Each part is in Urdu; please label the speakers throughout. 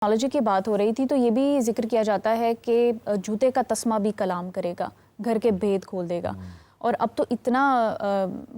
Speaker 1: ٹیکنالوجی کی بات ہو رہی تھی تو یہ بھی ذکر کیا جاتا ہے کہ جوتے کا تسمہ بھی کلام کرے گا، گھر کے بھید کھول دے گا، اور اب تو اتنا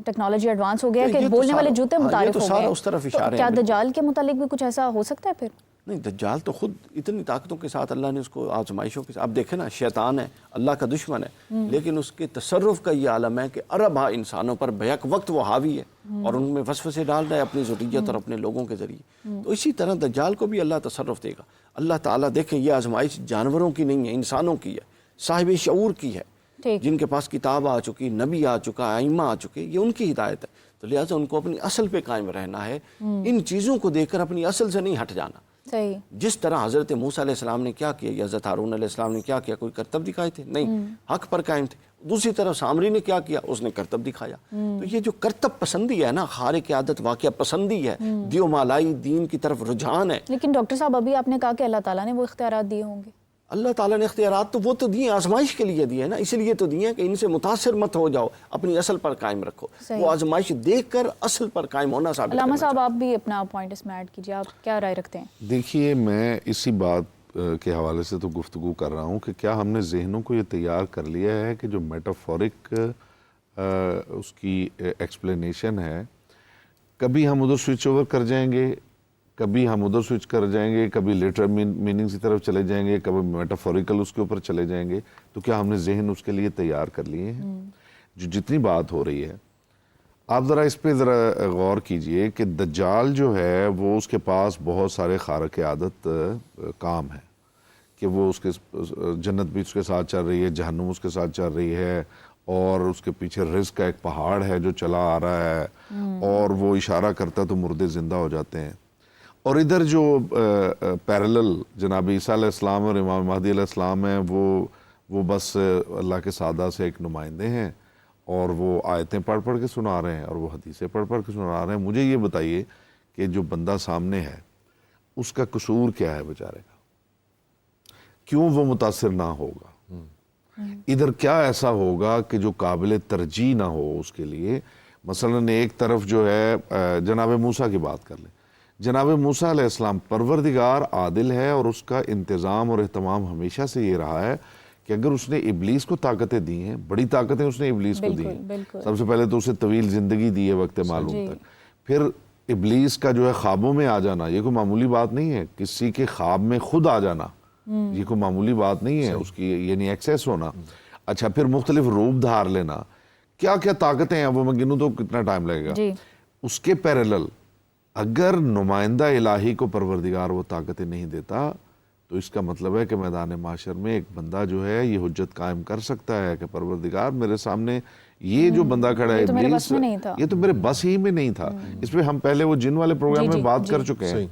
Speaker 1: ٹیکنالوجی ایڈوانس ہو گیا کہ بولنے والے جوتے متعارف ہو گئے ہیں، تو کیا دجال کے متعلق بھی کچھ ایسا ہو سکتا ہے پھر؟
Speaker 2: نہیں، دجال تو خود اتنی طاقتوں کے ساتھ اللہ نے اس کو آزمائشوں کے ساتھ، اب دیکھیں نا، شیطان ہے، اللہ کا دشمن ہے، لیکن اس کے تصرف کا یہ عالم ہے کہ ارب انسانوں پر بیک وقت وہ حاوی ہے اور ان میں وسوسے ڈال رہا ہے اپنی ذریت اور اپنے لوگوں کے ذریعے. تو اسی طرح دجال کو بھی اللہ تصرف دے گا. اللہ تعالیٰ دیکھیں، یہ آزمائش جانوروں کی نہیں ہے، انسانوں کی ہے، صاحب شعور کی ہے، جن کے پاس کتاب آ چکی، نبی آ چکا، ائمہ آ چکے، یہ ان کی ہدایت ہے. تو لہٰذا ان کو اپنی اصل پہ قائم رہنا ہے، ان چیزوں کو دیکھ کر اپنی اصل سے نہیں ہٹ جانا.
Speaker 1: صحیح.
Speaker 2: جس طرح حضرت موسیٰ علیہ السلام نے کیا کیا یا حضرت ہارون علیہ السلام نے کیا کیا، کوئی کرتب دکھائے تھے؟ نہیں، حق پر قائم تھے. دوسری طرف سامری نے کیا کیا؟ اس نے کرتب دکھایا. تو یہ جو کرتب پسندی ہے نا، خارق عادت واقعہ پسندی ہے، دیو مالائی دین کی طرف رجحان ہے.
Speaker 1: لیکن ڈاکٹر صاحب ابھی آپ نے کہا کہ اللہ تعالیٰ نے وہ اختیارات دیے ہوں گے.
Speaker 2: اللہ تعالیٰ نے اختیارات تو وہ تو دیے، آزمائش کے لیے دیے نا، اس لیے تو دیے کہ ان سے متاثر مت ہو جاؤ، اپنی اصل پر قائم رکھو. وہ آزمائش دیکھ کر اصل پر قائم ہونا ثابت کرنا.
Speaker 1: علامہ صاحب آپ بھی اپنا پوائنٹ اس میں ایڈ کیجیے، آپ کیا رائے رکھتے ہیں؟
Speaker 3: دیکھیے، میں اسی بات کے حوالے سے تو گفتگو کر رہا ہوں کہ کیا ہم نے ذہنوں کو یہ تیار کر لیا ہے کہ جو میٹافورک اس کی ایکسپلینیشن ہے، کبھی ہم ادھر سوئچ اوور کر جائیں گے، کبھی ہم ادھر سوئچ کر جائیں گے، کبھی لیٹرل میننگ کی طرف چلے جائیں گے، کبھی میٹافوریکل اس کے اوپر چلے جائیں گے. تو کیا ہم نے ذہن اس کے لیے تیار کر لیے ہیں؟ جو جتنی بات ہو رہی ہے، آپ ذرا اس پہ ذرا غور کیجئے کہ دجال جو ہے وہ اس کے پاس بہت سارے خارق عادت کام ہیں کہ وہ اس کے جنت بھی اس کے ساتھ چل رہی ہے، جہنم اس کے ساتھ چل رہی ہے، اور اس کے پیچھے رزق کا ایک پہاڑ ہے جو چلا آ رہا ہے، اور وہ اشارہ کرتا ہے تو مردے زندہ ہو جاتے ہیں. اور ادھر جو پیرلل جناب عیسیٰ علیہ السلام اور امام مہدی علیہ السلام ہیں، وہ بس اللہ کے سادہ سے ایک نمائندے ہیں، اور وہ آیتیں پڑھ پڑھ کے سنا رہے ہیں اور وہ حدیثیں پڑھ پڑھ کے سنا رہے ہیں. مجھے یہ بتائیے کہ جو بندہ سامنے ہے اس کا قصور کیا ہے بیچارے کا؟ کیوں وہ متاثر نہ ہوگا؟ ادھر کیا ایسا ہوگا کہ جو قابل ترجیح نہ ہو اس کے لیے؟ مثلاً ایک طرف جو ہے جناب موسیٰ کی بات کر لیں. جناب موسیٰ علیہ السلام، پروردگار عادل ہے اور اس کا انتظام اور اہتمام ہمیشہ سے یہ رہا ہے کہ اگر اس نے ابلیس کو طاقتیں دی ہیں، بڑی طاقتیں اس نے ابلیس کو دی ہیں. سب سے پہلے تو اسے طویل زندگی دی ہے وقت معلوم تک. پھر ابلیس کا جو ہے خوابوں میں آ جانا، یہ کوئی معمولی بات نہیں ہے. کسی کے خواب میں خود آ جانا یہ کوئی معمولی بات نہیں ہے، اس کی یعنی ایکسیس ہونا. اچھا، پھر مختلف روپ دھار لینا، کیا کیا طاقتیں ہیں وہ میں گنوں تو کتنا ٹائم لگے گا. اس کے پیرلل اگر نمائندہ الہی کو پروردگار وہ طاقتیں نہیں دیتا تو اس کا مطلب ہے کہ میدان معاشر میں ایک بندہ جو ہے یہ حجت قائم کر سکتا ہے کہ پروردگار میرے سامنے یہ جو بندہ کھڑا ہے ابلیس، یہ تو میرے بس ہی میں نہیں تھا. اس پہ ہم پہلے وہ جن والے پروگرام میں بات کر چکے ہیں.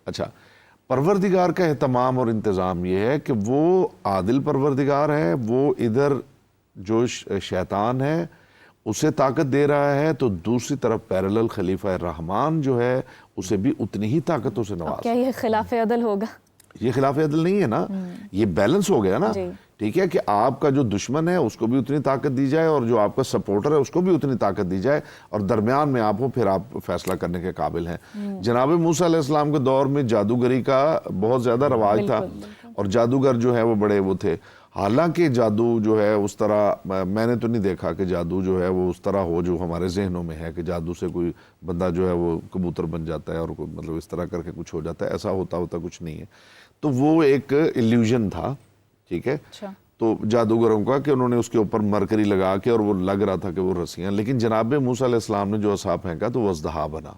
Speaker 3: اچھا، پروردگار کا اہتمام اور انتظام یہ ہے کہ وہ عادل پروردگار ہے، وہ ادھر جو شیطان ہے اسے طاقت دے رہا ہے، تو دوسری طرف پیرلل خلیفہ الرحمن جو ہے اسے بھی اتنی ہی طاقتوں سے نواز.
Speaker 1: کیا یہ خلاف عدل ہوگا؟
Speaker 3: یہ خلاف عدل نہیں ہے نا، یہ بیلنس ہو گیا نا. ٹھیک ہے کہ آپ کا جو دشمن ہے اس کو بھی اتنی طاقت دی جائے اور جو آپ کا سپورٹر ہے اس کو بھی اتنی طاقت دی جائے، اور درمیان میں آپ ہو، پھر آپ فیصلہ کرنے کے قابل ہیں. جناب موسیٰ علیہ السلام کے دور میں جادوگری کا بہت زیادہ رواج تھا، اور جادوگر جو ہے وہ بڑے وہ تھے. حالانکہ جادو جو ہے اس طرح میں نے تو نہیں دیکھا کہ جادو جو ہے وہ اس طرح ہو جو ہمارے ذہنوں میں ہے کہ جادو سے کوئی بندہ جو ہے وہ کبوتر بن جاتا ہے اور مطلب اس طرح کر کے کچھ ہو جاتا ہے. ایسا ہوتا کچھ نہیں ہے. تو وہ ایک ایلیوژن تھا، ٹھیک ہے، تو جادوگروں کا، کہ انہوں نے اس کے اوپر مرکری لگا کے اور وہ لگ رہا تھا کہ وہ رسیاں. لیکن جناب موسیٰ علیہ السلام نے جو عصا پھینکا تو وہ اژدہا بنا.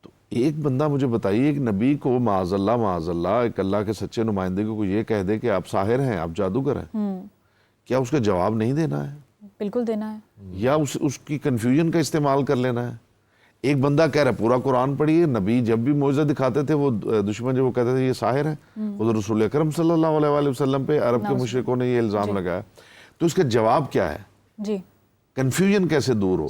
Speaker 3: تو ایک بندہ مجھے بتائیے، ایک نبی کو معاذ اللہ ایک اللہ کے سچے نمائندے کو یہ کہہ دے کہ آپ ساحر ہیں، آپ جادوگر ہیں، کیا اس کا جواب نہیں دینا ہے؟
Speaker 1: بالکل دینا ہے.
Speaker 3: یا اس کی کنفیوژن کا استعمال کر لینا ہے؟ ایک بندہ کہہ رہا ہے پورا قرآن پڑھیے، نبی جب بھی معجزہ دکھاتے تھے وہ دشمن جو وہ کہتے تھے یہ ساحر ہے. خود رسول اکرم صلی اللہ علیہ وآلہ وسلم پہ عرب کے مشرکوں نے یہ الزام لگایا. تو اس کا جواب کیا ہے؟ کنفیوژن کیسے دور ہو؟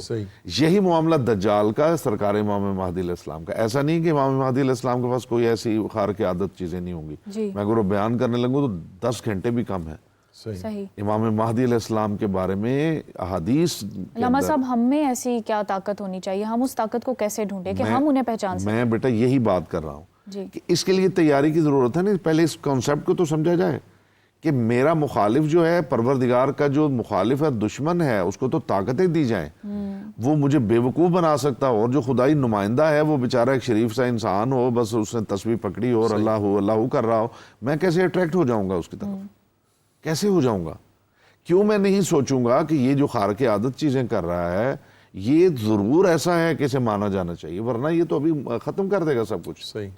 Speaker 3: یہی معاملہ دجال کا، سرکار امام مہدی علیہ السلام کا. ایسا نہیں کہ امام مہدی علیہ السلام کے پاس کوئی ایسی خارق عادت چیزیں نہیں ہوں گی. میں اگر وہ بیان کرنے لگوں تو 10 گھنٹے بھی کم ہے. امام مہدی علیہ السلام کے بارے میں احادیث.
Speaker 1: علامہ صاحب، ہم میں ایسی کیا طاقت ہونی چاہیے؟ ہم اس طاقت کو کیسے ڈھونڈیں کہ ہم انہیں پہچان سکیں؟
Speaker 3: میں بیٹا یہی بات کر رہا ہوں کہ اس کے لیے تیاری کی ضرورت ہے نا. پہلے اس کانسیپٹ کو تو سمجھا جائے کہ میرا مخالف جو ہے پروردگار کا جو مخالف ہے دشمن ہے اس کو تو طاقتیں دی جائیں. وہ مجھے بے وقوف بنا سکتا ہو اور جو خدائی نمائندہ ہے وہ بیچارہ ایک شریف سا انسان ہو, بس اس نے تسبیح پکڑی ہو اور اللہ کر رہا ہو, میں کیسے اٹریکٹ ہو جاؤں گا اس کی طرف؟ کیسے ہو جاؤں گا؟ کیوں میں نہیں سوچوں گا کہ یہ جو خارق عادت چیزیں کر رہا ہے یہ ضرور ایسا ہے کہ اسے مانا جانا چاہیے, ورنہ یہ تو ابھی ختم کر دے گا سب کچھ.
Speaker 4: صحیح,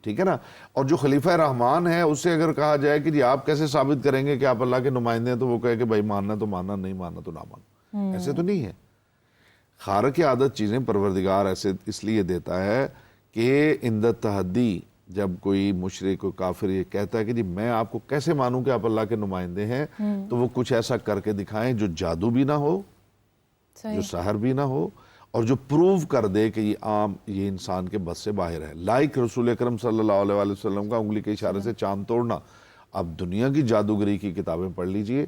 Speaker 3: ٹھیک ہے نا. اور جو خلیفہ رحمان ہے اس سے اگر کہا جائے کہ جی آپ کیسے ثابت کریں گے کہ آپ اللہ کے نمائندے ہیں, تو وہ کہے کہ بھائی ماننا تو ماننا, نہیں ماننا تو نہ ماننا. ایسے تو نہیں ہے. خارق عادت چیزیں پروردگار ایسے اس لیے دیتا ہے کہ اندر تحدی جب کوئی مشرک کوئی کافر یہ کہتا ہے کہ جی میں آپ کو کیسے مانوں کہ آپ اللہ کے نمائندے ہیں, تو وہ کچھ ایسا کر کے دکھائیں جو جادو بھی نہ ہو, جو سحر بھی نہ ہو, اور جو پروو کر دے کہ یہ انسان کے بس سے باہر ہے. لائک رسول اکرم صلی اللہ علیہ وسلم کا انگلی کے اشارے سے چاند توڑنا. اب دنیا کی جادوگری کی کتابیں پڑھ لیجئے,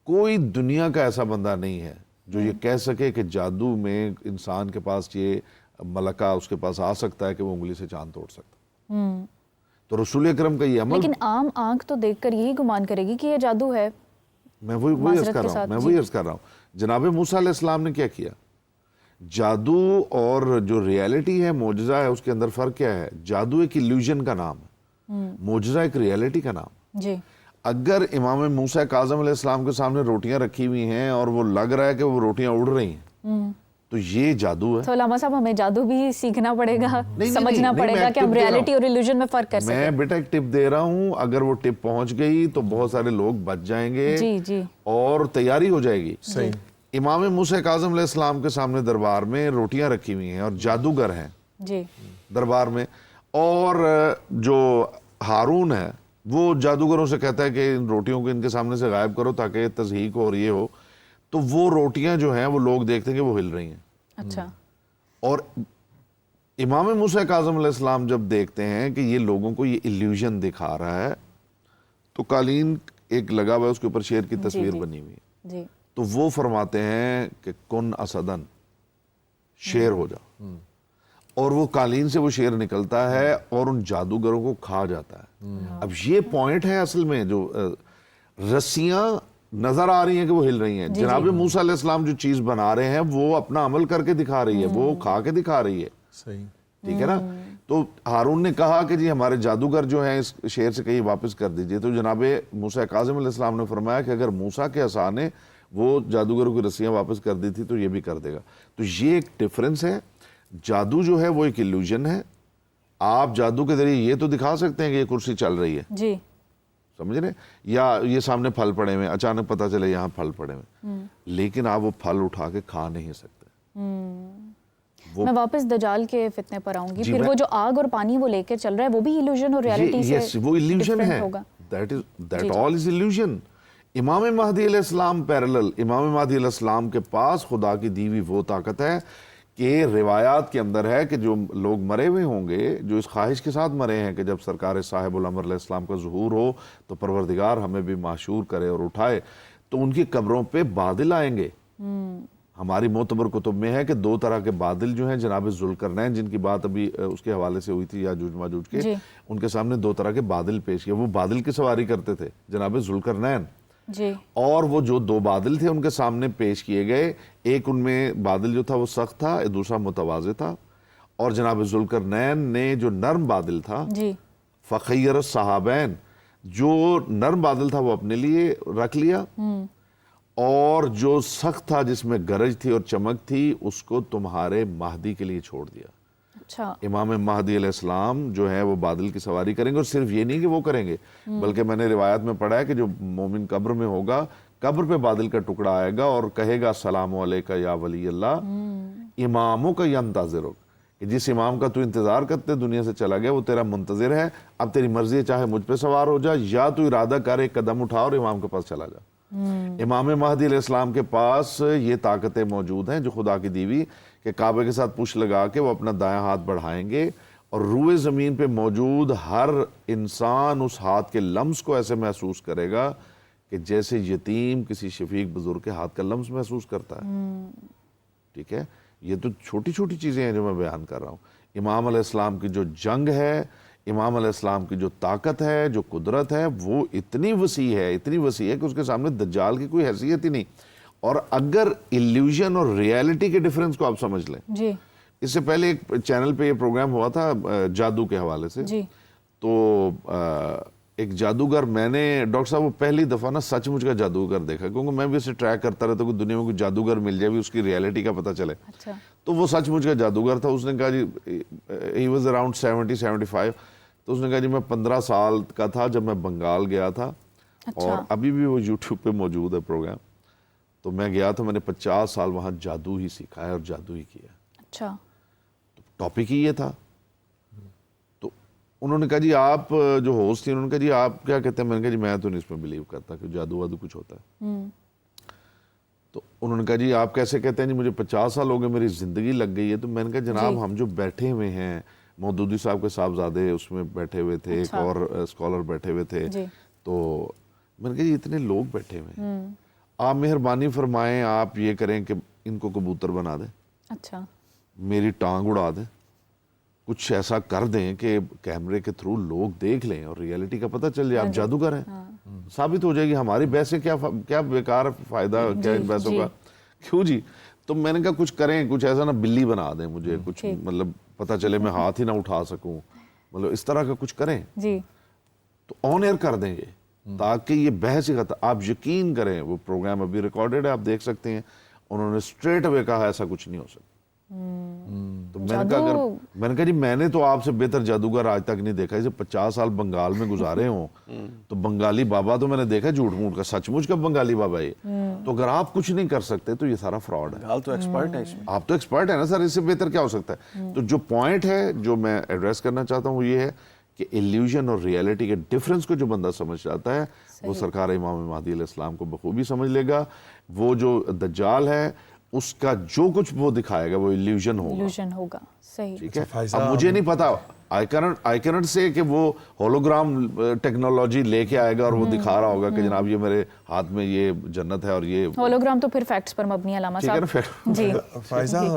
Speaker 3: کوئی دنیا کا ایسا بندہ نہیں ہے جو یہ کہہ سکے کہ جادو میں انسان کے پاس یہ ملکہ اس کے پاس آ سکتا ہے کہ وہ انگلی سے چاند توڑ سکتا. تو رسول اکرم کا یہ عمل,
Speaker 1: لیکن عام آنکھ تو دیکھ کر یہی گمان کرے گی کہ یہ جادو ہے.
Speaker 3: میں وہی عرض کر رہا ہوں, جناب موسیٰ علیہ السلام نے کیا کیا؟ جادو اور جو ریالٹی ہے, معجزہ ہے, اس کے اندر فرق کیا ہے؟ جادو ایک ایلیوژن کا نام ہے, معجزہ ایک ریالٹی کا نام.
Speaker 1: جی,
Speaker 3: اگر امام موسیٰ کاظم علیہ السلام کے سامنے روٹیاں رکھی ہوئی ہیں اور وہ لگ رہا ہے کہ وہ روٹیاں اڑ رہی ہیں, تو یہ جادو ہے.
Speaker 1: تو علامہ صاحب ہمیں جادو بھی سیکھنا پڑے گا, سمجھنا پڑے گا کہ ہم ریالٹی اور ایلیوژن میں فرق کر سکیں.
Speaker 3: میں بیٹا ایک ٹپ دے رہا ہوں, اگر وہ ٹپ پہنچ گئی تو بہت سارے لوگ بچ جائیں گے اور تیاری ہو جائے گی.
Speaker 4: صحیح.
Speaker 3: امام موسیٰ کاظم علیہ السلام کے سامنے دربار میں روٹیاں رکھی ہوئی ہیں اور جادوگر ہیں
Speaker 1: جی
Speaker 3: دربار میں, اور جو ہارون ہے وہ جادوگروں سے کہتا ہے کہ ان روٹیوں کو ان کے سامنے سے غائب کرو تاکہ تضحیق ہو اور یہ ہو. تو وہ روٹیاں جو ہیں وہ لوگ دیکھتے ہیں کہ وہ ہل رہی ہیں.
Speaker 1: اچھا.
Speaker 3: اور امام موسیٰ کاظم علیہ السلام جب دیکھتے ہیں کہ یہ لوگوں کو یہ ایلیوژن دکھا رہا ہے, تو قالین ایک لگا ہوا ہے اس کے اوپر شیر کی تصویر بنی ہوئی ہے,
Speaker 1: جی,
Speaker 3: تو وہ فرماتے ہیں کہ کن اسدن, شیر ہو جا, اور وہ قالین سے وہ شیر نکلتا ہے اور ان جادوگروں کو کھا جاتا ہے. اب یہ پوائنٹ ہے اصل میں, جو رسیاں نظر آ رہی ہیں کہ وہ ہل رہی ہیں. جناب موسیٰ علیہ السلام جو چیز بنا رہے ہیں وہ اپنا عمل کر کے دکھا رہی ہے, وہ کھا کے دکھا رہی ہے.
Speaker 4: صحیح,
Speaker 3: ٹھیک ہے نا. تو ہارون نے کہا کہ جی ہمارے جادوگر جو ہیں اس شیر سے کہیں واپس کر دیجئے. تو جناب موسیٰ کاظم علیہ السلام نے فرمایا کہ اگر موسیٰ کے عصا نے وہ جادوگروں کی رسیاں واپس کر دی تھی تو یہ بھی کر دے گا. تو یہ ایک ڈفرنس ہے. جادو جو ہے وہ ایک ایلیوژن ہے. آپ جادو کے ذریعے یہ تو دکھا سکتے ہیں کہ یہ کرسی چل رہی ہے,
Speaker 1: جی,
Speaker 3: سمجھ رہے, یا یہ سامنے پھل پڑے ہوئے, اچانک پتہ چلے یہاں پھل پڑے ہوئے, لیکن آپ وہ پھل اٹھا کے کھا نہیں سکتے.
Speaker 1: میں واپس دجال کے فتنے پر آؤں گی. پھر وہ جو آگ اور پانی وہ لے کے چل رہا ہے وہ بھی ایلیوژن اور ریالٹی سے
Speaker 3: وہ ایلیوژن ہے.
Speaker 1: ہوگا.
Speaker 3: That all is illusion. امام مہدی علیہ السلام پیرلل, امام مہدی علیہ السلام کے پاس خدا کی دی ہوئی وہ طاقت ہے کہ روایات کے اندر ہے کہ جو لوگ مرے ہوئے ہوں گے, جو اس خواہش کے ساتھ مرے ہیں کہ جب سرکار صاحب الامر علیہ السلام کا ظہور ہو تو پروردگار ہمیں بھی معشور کرے اور اٹھائے, تو ان کی قبروں پہ بادل آئیں گے. ہماری معتبر کتب میں ہے کہ 2 طرح کے بادل جو ہیں, جناب ذوالقرنین جن کی بات ابھی اس کے حوالے سے ہوئی تھی یاجوج ماجوج کے, ان کے سامنے 2 طرح کے بادل پیش کیے. وہ بادل کی سواری کرتے تھے جناب ذوالقرنین,
Speaker 1: جی,
Speaker 3: اور وہ جو 2 بادل تھے ان کے سامنے پیش کیے گئے, ایک ان میں بادل جو تھا وہ سخت تھا, دوسرا متواضع تھا. اور جناب ذوالقرنین نے جو نرم بادل تھا,
Speaker 1: جی,
Speaker 3: فخیر الصحابین, جو نرم بادل تھا وہ اپنے لیے رکھ لیا, اور جو سخت تھا جس میں گرج تھی اور چمک تھی اس کو تمہارے مہدی کے لیے چھوڑ دیا.
Speaker 1: اچھا.
Speaker 3: امام مہدی علیہ السلام جو ہے وہ بادل کی سواری کریں گے, اور صرف یہ نہیں کہ وہ کریں گے, بلکہ میں نے روایت میں پڑھا ہے کہ جو مومن قبر میں ہوگا, قبر پہ بادل کا ٹکڑا آئے گا اور کہے گا السلام علیکہ یا ولی اللہ, اماموں کا ینتظرک, کہ جس امام کا تو انتظار کرتے دنیا سے چلا گیا وہ تیرا منتظر ہے, اب تیری مرضی ہے چاہے مجھ پہ سوار ہو جا یا تو ارادہ کر ایک قدم اٹھا اور امام کے پاس چلا جا. امام مہدی علیہ السلام کے پاس یہ طاقتیں موجود ہیں جو خدا کی دیوی, کہ کعبے کے ساتھ پش لگا کے وہ اپنا دایاں ہاتھ بڑھائیں گے اور روئے زمین پہ موجود ہر انسان اس ہاتھ کے لمس کو ایسے محسوس کرے گا کہ جیسے یتیم کسی شفیق بزرگ کے ہاتھ کا لمس محسوس کرتا ہے. ٹھیک ہے, یہ تو چھوٹی چھوٹی چیزیں ہیں جو میں بیان کر رہا ہوں. امام علیہ السلام کی جو جنگ ہے, امام علیہ السلام کی جو طاقت ہے, جو قدرت ہے, وہ اتنی وسیع ہے کہ اس کے سامنے دجال کی کوئی حیثیت ہی نہیں. اور اگر ایلیوژن اور ریالٹی کے ڈیفرنس کو آپ سمجھ لیں,
Speaker 1: جی
Speaker 3: اس سے پہلے ایک چینل پہ یہ پروگرام ہوا تھا جادو کے حوالے سے,
Speaker 1: جی
Speaker 3: تو ایک جادوگر, میں نے ڈاکٹر صاحب وہ پہلی دفعہ نا سچ مچ کا جادوگر دیکھا, کیونکہ میں بھی اسے ٹریک کرتا رہتا ہوں کہ دنیا میں کوئی جادوگر مل جائے بھی اس کی ریالٹی کا پتہ چلے.
Speaker 1: اچھا
Speaker 3: تو وہ سچ مچ کا جادوگر تھا. اس نے کہا جی ہی واز اراؤنڈ 70-75, تو اس نے کہا جی میں 15 سال کا تھا جب میں بنگال گیا تھا, اور ابھی بھی وہ یوٹیوب پہ موجود ہے پروگرام. تو میں گیا تھا, میں نے 50 سال وہاں جادو ہی سیکھا ہے اور جادو ہی کیا.
Speaker 1: اچھا
Speaker 3: ٹاپک ہی یہ تھا. تو انہوں نے کہا جی آپ جو ہوسٹ تھی, انہوں نے کہا جی آپ کیا کہتے ہیں؟ میں نے کہا جی میں تو نہیں اس میں بلیو کرتا کہ جادو وادو کچھ ہوتا ہے. تو انہوں نے کہا جی آپ کیسے کہتے ہیں؟ جی مجھے 50 سال ہو گئے, میری زندگی لگ گئی ہے. تو میں نے کہا جناب ہم جو بیٹھے ہوئے ہیں, مودودی صاحب کے صاحبزادے اس میں بیٹھے ہوئے تھے, ایک اور اسکالر بیٹھے ہوئے تھے, تو میں نے کہا جی اتنے لوگ بیٹھے ہوئے ہیں, آپ مہربانی فرمائیں آپ یہ کریں کہ ان کو کبوتر بنا دیں,
Speaker 1: اچھا
Speaker 3: میری ٹانگ اڑا دیں, کچھ ایسا کر دیں کہ کیمرے کے تھرو لوگ دیکھ لیں اور ریالٹی کا پتہ چل جائے آپ جادوگر ہیں. ثابت ہو جائے گی ہماری بحث سے کیا بیکار فائدہ کیا ان بحثوں کا, کیوں جی. تو میں نے کہا کچھ کریں, کچھ ایسا نا بلی بنا دیں مجھے, کچھ مطلب پتہ چلے میں ہاتھ ہی نہ اٹھا سکوں, مطلب اس طرح کا کچھ کریں.
Speaker 1: جی
Speaker 3: تو آن ایئر کر دیں گے تاکہ یہ بحث ہی ختم. آپ یقین کریں وہ پروگرام ابھی ریکارڈڈ ہے, آپ دیکھ سکتے ہیں. انہوں نے اسٹریٹ اوے کہا ایسا کچھ نہیں ہو سکتا. تو میں نے کہا جی میں نے تو آپ سے بہتر جادوگر آج تک نہیں دیکھا. اسے 50 سال بنگال میں گزارے ہوں تو بنگالی بابا تو میں نے دیکھا جھوٹ موٹ کا, سچ مچ کا بنگالی بابا یہ. تو اگر آپ کچھ نہیں کر سکتے تو یہ سارا فراڈ ہے.
Speaker 2: بنگال تو ایکسپرٹ ہے اس میں.
Speaker 3: آپ تو ایکسپرٹ ہے نا سر, اس سے بہتر کیا ہو سکتا ہے. تو جو پوائنٹ ہے جو میں ایڈریس کرنا چاہتا ہوں وہ یہ ہے کہ ایلیوژن اور ریالٹی کے ڈفرنس کو جو بندہ سمجھ جاتا ہے وہ سرکار امام مہدی علیہ السلام کو بخوبی سمجھ لے گا. وہ جو دجال ہے اس کا جو کچھ وہ دکھائے گا وہ ایلیوژن ہوگا.
Speaker 1: صحیح.
Speaker 3: ٹھیک ہے. اب مجھے نہیں پتا, آئی کینٹ سے کہ وہ ہولوگرام ٹیکنالوجی لے کے آئے گا اور وہ دکھا رہا ہوگا کہ جناب یہ میرے ہاتھ میں یہ جنت ہے اور یہ
Speaker 1: ہولوگرام تو پھر فیکٹس پر مبنی علامہ صاحب.
Speaker 4: فائزہ